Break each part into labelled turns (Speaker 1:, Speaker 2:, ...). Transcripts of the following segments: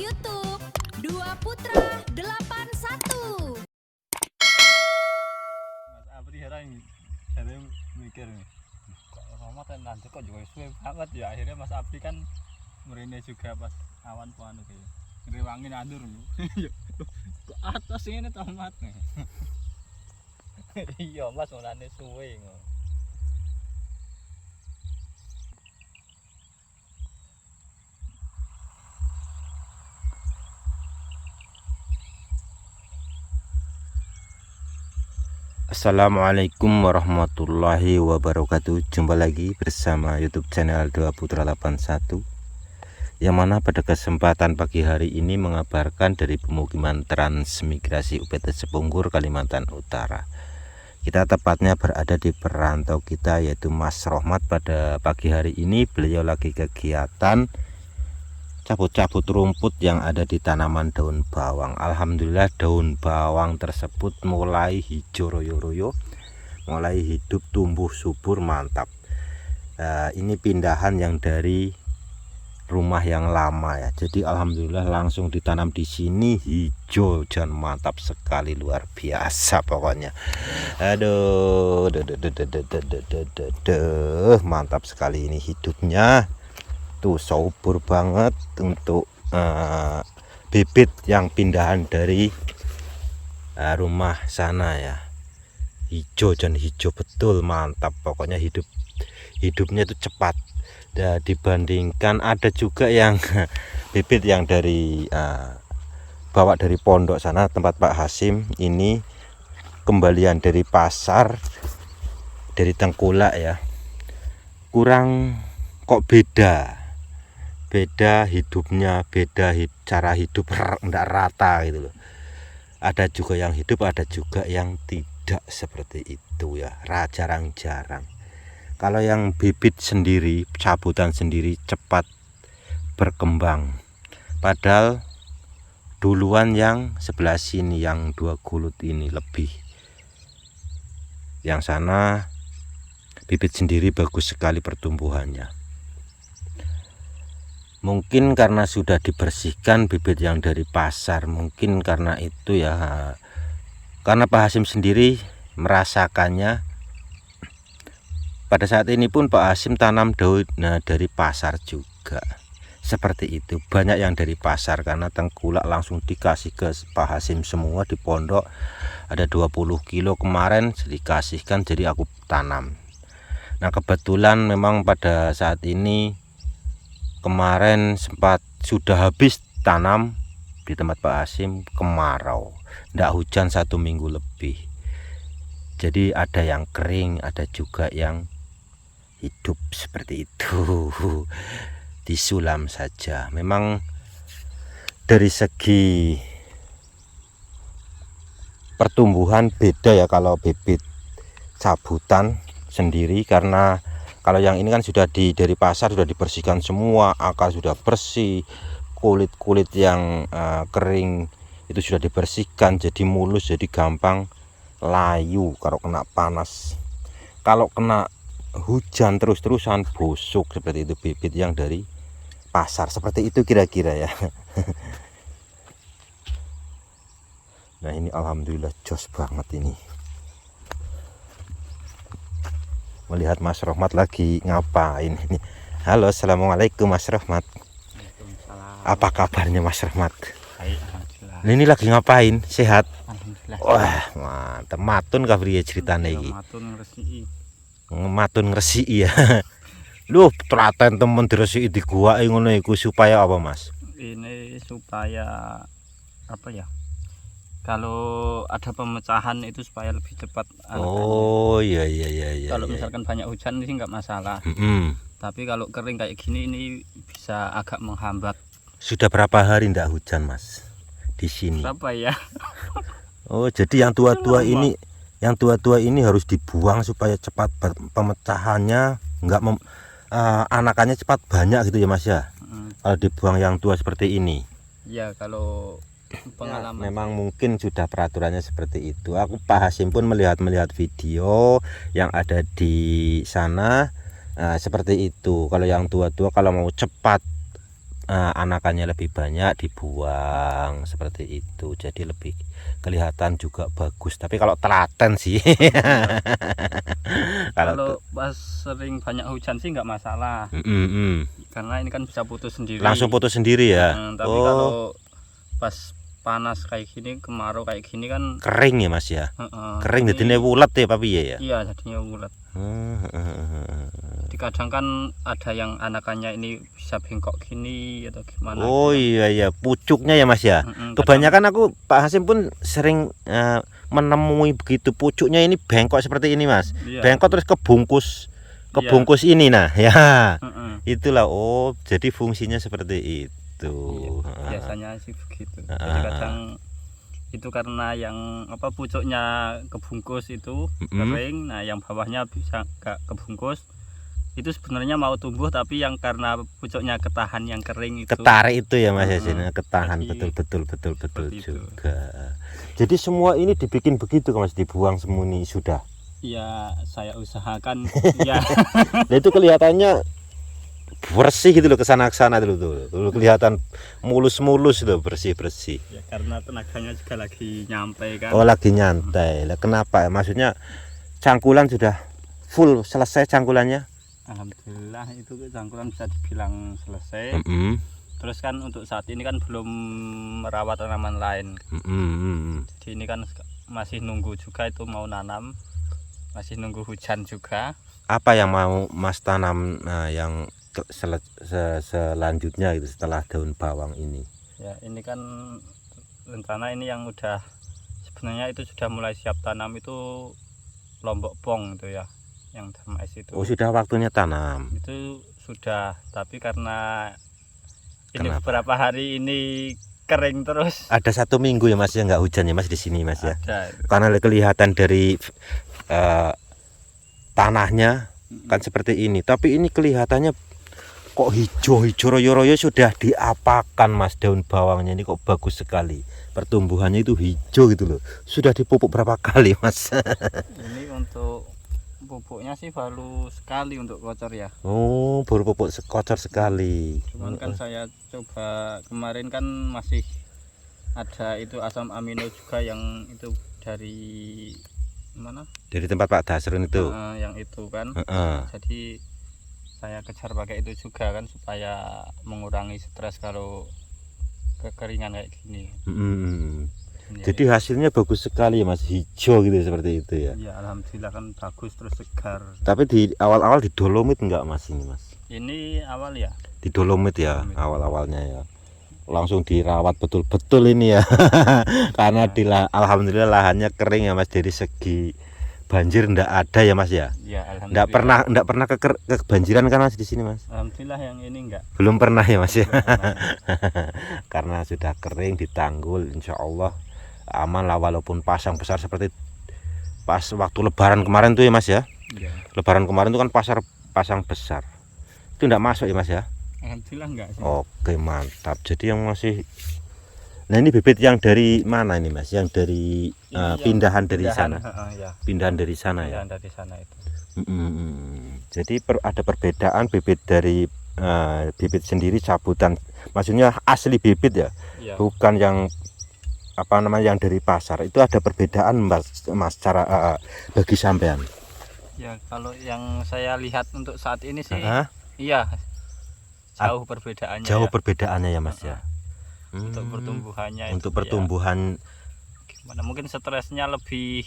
Speaker 1: YouTube Dua Putra 81.
Speaker 2: Mas Apri sekarang mikir nih, kok Roma nanti kok juga suwe banget ya. Akhirnya Mas Apri kan merene juga pas awan panu kayak ngrewangi nandur lho. Ke atas ini tomat nih. Iya Mas, mulane suwe ngono.
Speaker 3: Assalamualaikum warahmatullahi wabarakatuh. Jumpa lagi bersama YouTube channel Dua Putra 81, yang mana pada kesempatan pagi hari ini mengabarkan dari pemukiman transmigrasi UPT Sepunggur, Kalimantan Utara. Kita tepatnya berada di perantau kita, yaitu Mas Rohmat. Pada pagi hari ini beliau lagi kegiatan cabut-cabut rumput yang ada di tanaman daun bawang. Alhamdulillah daun bawang tersebut mulai hijau royo-royo, mulai hidup, tumbuh subur, mantap. Ini pindahan yang dari rumah yang lama ya. Jadi alhamdulillah langsung ditanam di sini, hijau dan mantap sekali, luar biasa pokoknya. Aduh, mantap sekali ini hidupnya. Tuh subur banget untuk bibit yang pindahan dari rumah sana ya. Hijau dan hijau betul, mantap pokoknya. Hidupnya itu cepat. Dibandingkan ada juga yang bibit yang dari bawa dari pondok sana, tempat Pak Hasim. Ini kembalian dari pasar, dari Tengkulak ya. Kurang kok beda hidupnya, beda cara hidup, enggak rata gitu loh. Ada juga yang hidup, ada juga yang tidak seperti itu ya, jarang-jarang. Kalau yang bibit sendiri, cabutan sendiri cepat berkembang, padahal duluan yang sebelah sini, yang 2 gulut ini lebih. Yang sana bibit sendiri bagus sekali pertumbuhannya. Mungkin karena sudah dibersihkan bibit yang dari pasar, mungkin karena itu ya. Karena Pak Hasim sendiri merasakannya. Pada saat ini pun Pak Hasim tanam daun dari pasar juga. Seperti itu, banyak yang dari pasar karena Tengkulak langsung dikasih ke Pak Hasim semua di pondok. Ada 20 kilo kemarin dikasihkan, jadi aku tanam. Nah kebetulan memang pada saat ini kemarin sempat sudah habis tanam di tempat Pak Hasim, kemarau, ndak hujan 1 minggu lebih. Jadi ada yang kering, ada juga yang hidup seperti itu. Disulam saja. Memang dari segi pertumbuhan beda ya kalau bibit cabutan sendiri, karena kalau yang ini kan sudah dari pasar sudah dibersihkan semua, akar sudah bersih, kulit yang kering itu sudah dibersihkan, jadi mulus, jadi gampang layu kalau kena panas. Kalau kena hujan terus-terusan busuk seperti itu bibit yang dari pasar, seperti itu kira-kira ya. Nah ini alhamdulillah jos banget ini. Melihat Mas Rohmat lagi ngapain ini. Halo, assalamualaikum Mas Rohmat. Apa kabarnya Mas Rohmat?
Speaker 2: Alhamdulillah.
Speaker 3: Ini lagi ngapain? Sehat?
Speaker 2: Alhamdulillah.
Speaker 3: Wah mantap, matun kabriya ceritanya ini. Matun ngresiki ya. Lu telaten temen diresiki di gua ngono iku supaya apa Mas?
Speaker 2: Ini supaya apa ya? Kalau ada pemecahan itu supaya lebih cepat anakannya.
Speaker 3: Oh iya.
Speaker 2: Kalau misalkan banyak hujan ini nggak masalah. Tapi kalau kering kayak gini ini bisa agak menghambat.
Speaker 3: Sudah berapa hari ndak hujan Mas di sini?
Speaker 2: Berapa ya?
Speaker 3: Oh jadi yang tua-tua ini, harus dibuang supaya cepat pemecahannya, nggak anakannya cepat banyak gitu ya Mas ya. Kalau dibuang yang tua seperti ini.
Speaker 2: Ya kalau pengalaman.
Speaker 3: Ya, memang mungkin sudah peraturannya seperti itu. Aku Pak Hasim pun melihat video yang ada di sana, seperti itu. Kalau yang tua-tua kalau mau cepat anakannya lebih banyak dibuang seperti itu, jadi lebih kelihatan juga bagus. Tapi kalau telaten sih
Speaker 2: Kalau pas sering banyak hujan sih nggak masalah, karena ini kan bisa putus sendiri.
Speaker 3: langsung putus sendiri ya.
Speaker 2: Tapi kalau pas panas kayak gini, kemarau kayak gini kan
Speaker 3: Kering ya Mas ya. Kering
Speaker 2: ini-
Speaker 3: jadinya wulet ya Papi ya.
Speaker 2: Iya, jadinya bulat. Jadi kadang kan ada yang anakannya ini bisa bengkok gini atau gimana.
Speaker 3: Oh
Speaker 2: gitu.
Speaker 3: iya pucuknya ya Mas ya. Kebanyakan aku Pak Hasim pun sering menemui begitu, pucuknya ini bengkok seperti ini Mas.
Speaker 2: Iya.
Speaker 3: Bengkok terus kebungkus ini nah ya.
Speaker 2: Mm-mm.
Speaker 3: Itulah, oh jadi fungsinya seperti itu.
Speaker 2: Iya, biasanya sih begitu. Jadi kadang itu karena yang pucuknya kebungkus itu kering, nah yang bawahnya bisa nggak kebungkus, itu sebenarnya mau tumbuh, tapi yang karena pucuknya ketahan yang kering itu.
Speaker 3: Ketarik itu ya Mas Yasin, ketahan.
Speaker 2: Jadi,
Speaker 3: betul
Speaker 2: seperti itu.
Speaker 3: juga. Jadi semua ini dibikin begitu Mas, dibuang semuni sudah.
Speaker 2: Ya saya usahakan ya.
Speaker 3: Nah itu kelihatannya bersih gitu loh, kesana dulu tuh kelihatan mulus loh, bersih.
Speaker 2: Ya karena tenaganya juga lagi nyampe kan.
Speaker 3: Oh lagi nyantai lah. Kenapa? Maksudnya cangkulan sudah full selesai cangkulannya?
Speaker 2: Alhamdulillah itu cangkulan bisa dibilang selesai. Terus kan untuk saat ini kan belum merawat tanaman lain. Jadi ini kan masih nunggu juga itu mau nanam, masih nunggu hujan juga.
Speaker 3: Apa yang mau Mas tanam yang selanjutnya gitu setelah daun bawang ini?
Speaker 2: Ya ini kan rencana ini yang udah sebenarnya itu sudah mulai siap tanam itu lombok pong itu ya, yang Dharma S itu.
Speaker 3: Oh sudah waktunya tanam.
Speaker 2: Itu sudah, tapi karena ini
Speaker 3: Kenapa?
Speaker 2: beberapa hari ini kering terus.
Speaker 3: Ada 1 minggu ya Mas ya nggak hujan ya Mas di sini Mas ya.
Speaker 2: Ada.
Speaker 3: Karena kelihatan dari tanahnya kan seperti ini, tapi ini kelihatannya kok hijau royo sudah diapakan Mas, daun bawangnya ini kok bagus sekali, pertumbuhannya itu hijau gitu loh. Sudah dipupuk berapa kali Mas?
Speaker 2: Ini untuk pupuknya sih baru sekali untuk kocor ya.
Speaker 3: Oh baru pupuk sekocor sekali.
Speaker 2: Cuman kan saya coba kemarin kan masih ada itu asam amino juga yang itu dari mana?
Speaker 3: Dari tempat Pak Dasrun itu.
Speaker 2: Yang itu kan. Jadi saya kejar pakai itu juga kan supaya mengurangi stres kalau kekeringan kayak gini.
Speaker 3: Jadi hasilnya bagus sekali ya Mas, hijau gitu seperti itu ya.
Speaker 2: Iya alhamdulillah kan bagus terus segar.
Speaker 3: Tapi di awal-awal di dolomit enggak Mas ini Mas?
Speaker 2: Ini awal ya.
Speaker 3: Di dolomit ya awal-awalnya ya. Langsung dirawat betul-betul ini ya. Karena alhamdulillah lahannya kering ya Mas, dari segi banjir ndak ada ya Mas ya.
Speaker 2: Iya alhamdulillah.
Speaker 3: Ndak pernah kebanjiran kan Mas di sini Mas?
Speaker 2: Alhamdulillah yang ini enggak.
Speaker 3: Belum pernah ya Mas ya.
Speaker 2: Pernah.
Speaker 3: Karena sudah kering ditanggul, insya Allah aman lah, walaupun pasang besar seperti pas waktu lebaran kemarin tuh ya Mas ya.
Speaker 2: Iya.
Speaker 3: Lebaran kemarin tuh kan pasang besar. Itu ndak masuk ya Mas ya?
Speaker 2: Alhamdulillah enggak sih.
Speaker 3: Oke mantap. Jadi yang masih, nah ini bibit yang dari mana ini Mas? Yang dari pindahan dari sana.
Speaker 2: Ya.
Speaker 3: Pindahan dari sana ya.
Speaker 2: Pindahan dari sana itu.
Speaker 3: Jadi ada perbedaan bibit dari bibit sendiri cabutan. Maksudnya asli bibit ya.
Speaker 2: Iya.
Speaker 3: Bukan yang yang dari pasar. Itu ada perbedaan Mas cara bagi sampean.
Speaker 2: Ya kalau yang saya lihat untuk saat ini sih iya jauh perbedaannya.
Speaker 3: Jauh
Speaker 2: ya.
Speaker 3: perbedaannya ya Mas ya.
Speaker 2: Untuk pertumbuhannya
Speaker 3: Untuk
Speaker 2: itu
Speaker 3: pertumbuhan
Speaker 2: gimana, mungkin stresnya lebih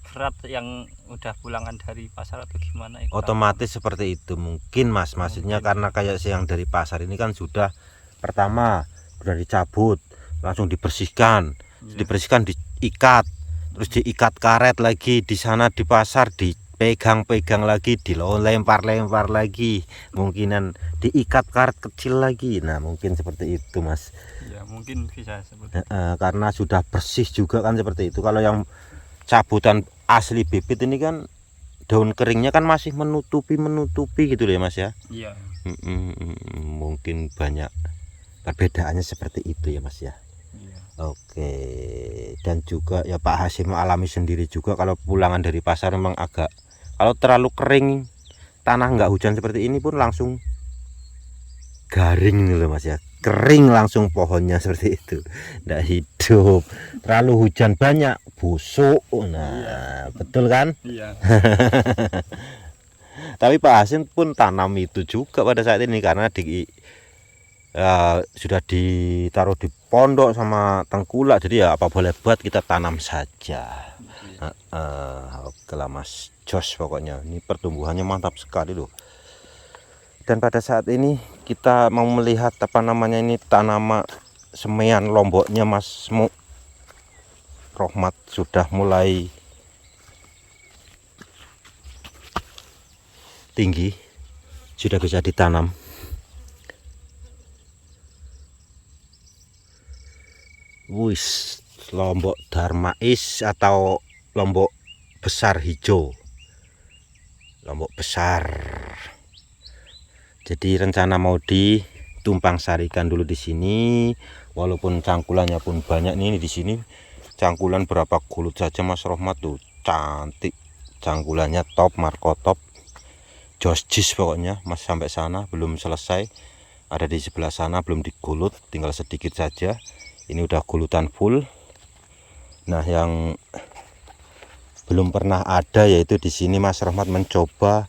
Speaker 2: berat yang udah pulangan dari pasar atau gimana itu.
Speaker 3: otomatis seperti itu mungkin Mas. Maksudnya karena kayak yang dari pasar ini kan sudah pertama sudah dicabut, langsung dibersihkan, dibersihkan, diikat, terus diikat karet lagi di sana di pasar, dipegang lagi, dilempar lagi, mungkinan diikat karet kecil lagi. Nah mungkin seperti itu Mas.
Speaker 2: Ya mungkin bisa seperti itu.
Speaker 3: Karena sudah bersih juga kan seperti itu. Kalau yang cabutan asli bibit ini kan daun keringnya kan masih menutupi gitu loh ya Mas ya.
Speaker 2: Iya.
Speaker 3: Mungkin banyak perbedaannya seperti itu ya Mas ya.
Speaker 2: Iya.
Speaker 3: Oke. Dan juga ya Pak Hasim alami sendiri juga kalau pulangan dari pasar memang agak, kalau terlalu kering tanah nggak hujan seperti ini pun langsung garing nih loh Mas ya, kering langsung pohonnya seperti itu, tidak hidup. Terlalu hujan banyak busuk. Nah betul kan.
Speaker 2: Iya.
Speaker 3: Tapi Pak Hasim pun tanam itu juga pada saat ini karena sudah ditaruh di pondok sama tengkulak, jadi ya apa boleh buat kita tanam saja. Oke lah Mas, jos pokoknya ini pertumbuhannya mantap sekali loh. Dan pada saat ini kita mau melihat apa namanya ini tanaman semaian lomboknya Mas Rohmat sudah mulai tinggi, sudah bisa ditanam. Wis, lombok Darmais atau lombok besar hijau, lombok besar. Jadi rencana mau ditumpang sarikan dulu di sini, walaupun cangkulannya pun banyak nih di sini. Cangkulan berapa kulut saja Mas Rohmat tuh, cantik cangkulannya, top Marco top. Jos jis pokoknya Mas, sampai sana belum selesai, ada di sebelah sana belum digulut, tinggal sedikit saja. Ini udah gulutan full. Nah yang belum pernah ada yaitu di sini Mas Rohmat mencoba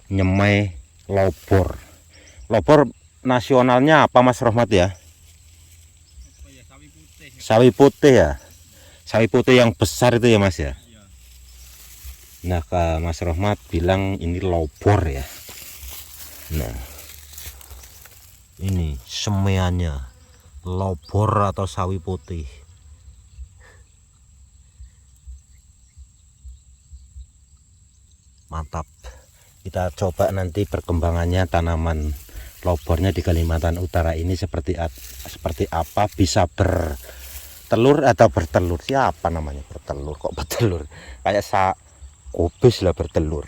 Speaker 3: nyemai lobor. Lobor nasionalnya apa Mas Rohmat ya?
Speaker 2: Sawi putih.
Speaker 3: Sawi putih ya, sawi putih yang besar itu ya Mas ya. Nah Mas Rohmat bilang ini lobor ya. Nah ini semaiannya lobor atau sawi putih. Mantap. Kita coba nanti perkembangannya tanaman lobornya di Kalimantan Utara ini seperti apa, bisa bertelur atau bertelur. Siapa namanya bertelur, kok bertelur kayak kubis lah bertelur.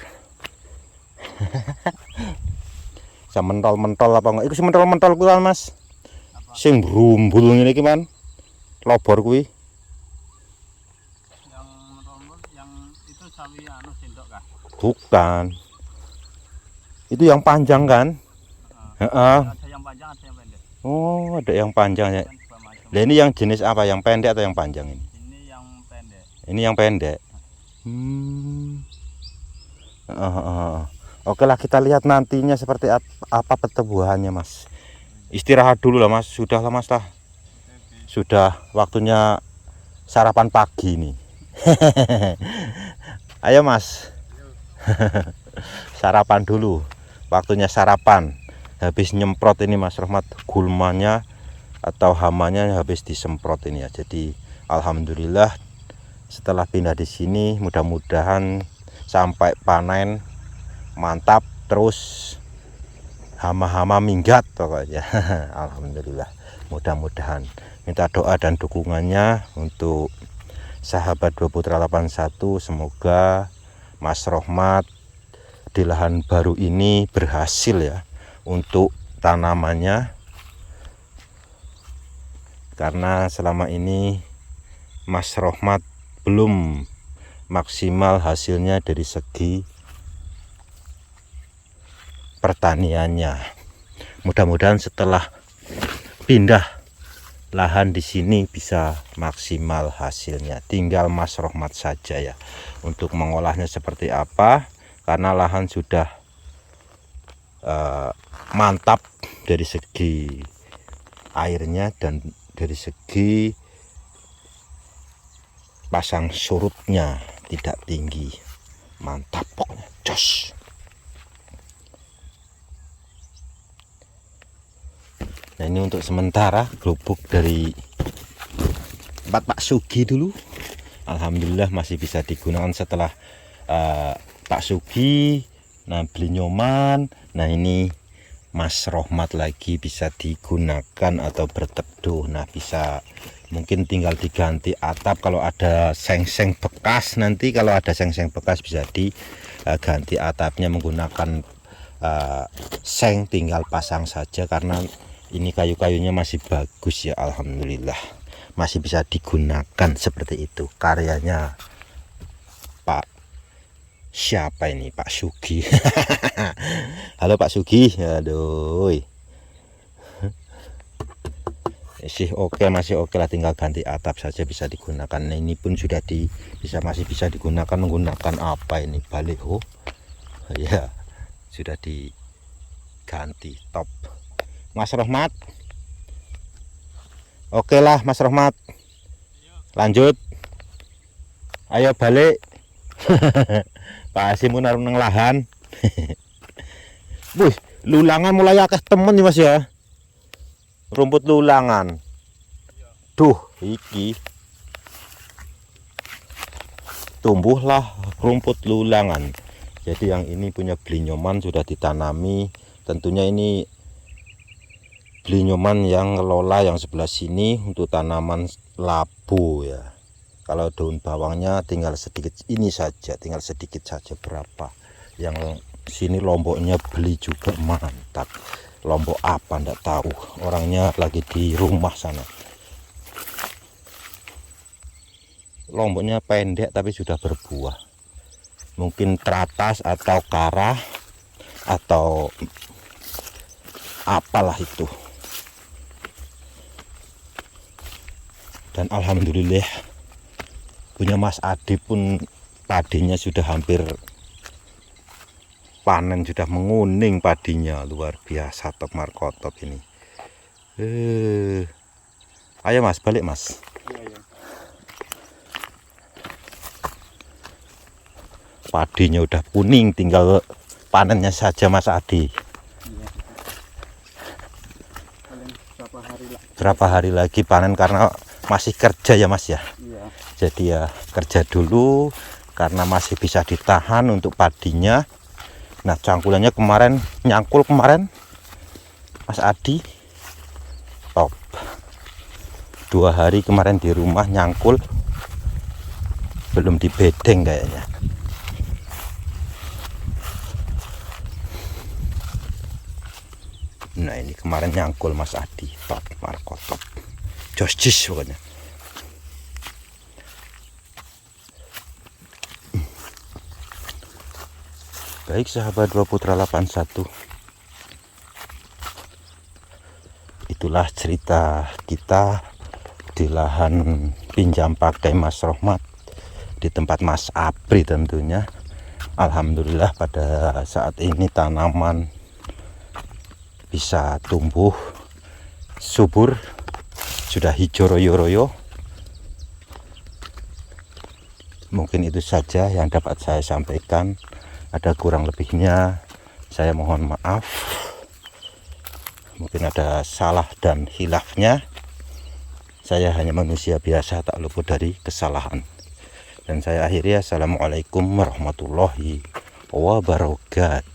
Speaker 3: Bisa mentol-mentol apa enggak? Itu mentol-mentol kuwi Mas. Sing brumbul ngene iki man. Lobor kuwi.
Speaker 2: Yang menurut yang itu sawi sendok kah?
Speaker 3: Bukan. Itu yang panjang kan? Heeh.
Speaker 2: Ada yang panjang, ada yang pendek.
Speaker 3: Oh, ada yang panjang ya.
Speaker 2: Kan dua macam.
Speaker 3: Lah ini yang jenis apa? Yang pendek atau yang panjang ini?
Speaker 2: Ini yang pendek.
Speaker 3: Ini yang pendek. Oke lah, kita lihat nantinya seperti apa pertumbuhannya Mas. Istirahat dulu lah Mas, sudah lah Mas lah. Sudah waktunya sarapan pagi nih. Ayo Mas. Sarapan dulu. Waktunya sarapan. Habis nyemprot ini Mas Rohmat, gulmanya atau hamanya habis disemprot ini ya. Jadi alhamdulillah setelah pindah di sini mudah-mudahan sampai panen mantap, terus hama-hama minggat pokoknya. Alhamdulillah, mudah-mudahan. Minta doa dan dukungannya untuk sahabat Dua Putra 81, semoga Mas Rohmat di lahan baru ini berhasil ya untuk tanamannya, karena selama ini Mas Rohmat belum maksimal hasilnya dari segi pertaniannya. Mudah-mudahan setelah pindah lahan di sini bisa maksimal hasilnya. Tinggal Mas Rohmat saja ya untuk mengolahnya seperti apa, karena lahan sudah mantap dari segi airnya dan dari segi pasang surutnya tidak tinggi. Mantap pokoknya, jos. Nah ini untuk sementara gelubuk dari tempat Pak Sugi dulu. Alhamdulillah masih bisa digunakan setelah Pak Sugi, nah beli nyoman. Nah ini Mas Rohmat lagi bisa digunakan atau berteduh. Nah bisa mungkin tinggal diganti atap kalau ada seng-seng bekas. Nanti kalau ada seng-seng bekas bisa diganti atapnya menggunakan seng, tinggal pasang saja karena ini kayu-kayunya masih bagus ya. Alhamdulillah masih bisa digunakan seperti itu. Karyanya Pak siapa ini, Pak Sugi. Halo Pak Sugi. Aduh, masih oke lah, tinggal ganti atap saja bisa digunakan. Nah, ini pun sudah masih bisa digunakan menggunakan apa ini, baleho ya, sudah diganti top. Mas Rohmat, oke lah Mas Rohmat, lanjut, ayo balik. Pak Hasim naruh nang lahan. Wih, lulangan mulai akeh temen nih Mas ya. Rumput lulangan. Duh, iki tumbuhlah rumput lulangan. Jadi yang ini punya Blinyoman sudah ditanami. Tentunya ini Blinyoman yang ngelola yang sebelah sini untuk tanaman labu ya. Kalau daun bawangnya tinggal sedikit ini saja, tinggal sedikit saja berapa. Yang sini lomboknya beli juga, mantap. Lombok apa ndak tahu, orangnya lagi di rumah sana. Lomboknya pendek tapi sudah berbuah. Mungkin teratas atau karah atau apalah itu. Dan alhamdulillah punya Mas Adi pun padinya sudah hampir panen, sudah menguning padinya, luar biasa top markotop ini. Ayo Mas, balik Mas.
Speaker 2: Iya.
Speaker 3: Padinya udah kuning, tinggal panennya saja Mas Adi.
Speaker 2: Iya. Paling
Speaker 3: Berapa hari lagi panen karena masih kerja ya Mas ya.
Speaker 2: Iya.
Speaker 3: Jadi ya kerja dulu karena masih bisa ditahan untuk padinya. Nah, cangkulannya kemarin nyangkul kemarin Mas Adi top. 2 hari kemarin di rumah nyangkul, belum dibedeng kayaknya. Nah, ini kemarin nyangkul Mas Adi top markotop. Jis pokoknya. Baik sahabat Dua Putra 81, itulah cerita kita di lahan pinjam pakai Mas Rohmat di tempat Mas Apri tentunya. Alhamdulillah pada saat ini tanaman bisa tumbuh subur, sudah hijau royo-royo. Mungkin itu saja yang dapat saya sampaikan. Ada kurang lebihnya saya mohon maaf, mungkin ada salah dan hilafnya. Saya hanya manusia biasa, tak luput dari kesalahan. Dan saya akhiri, assalamualaikum warahmatullahi wabarakatuh.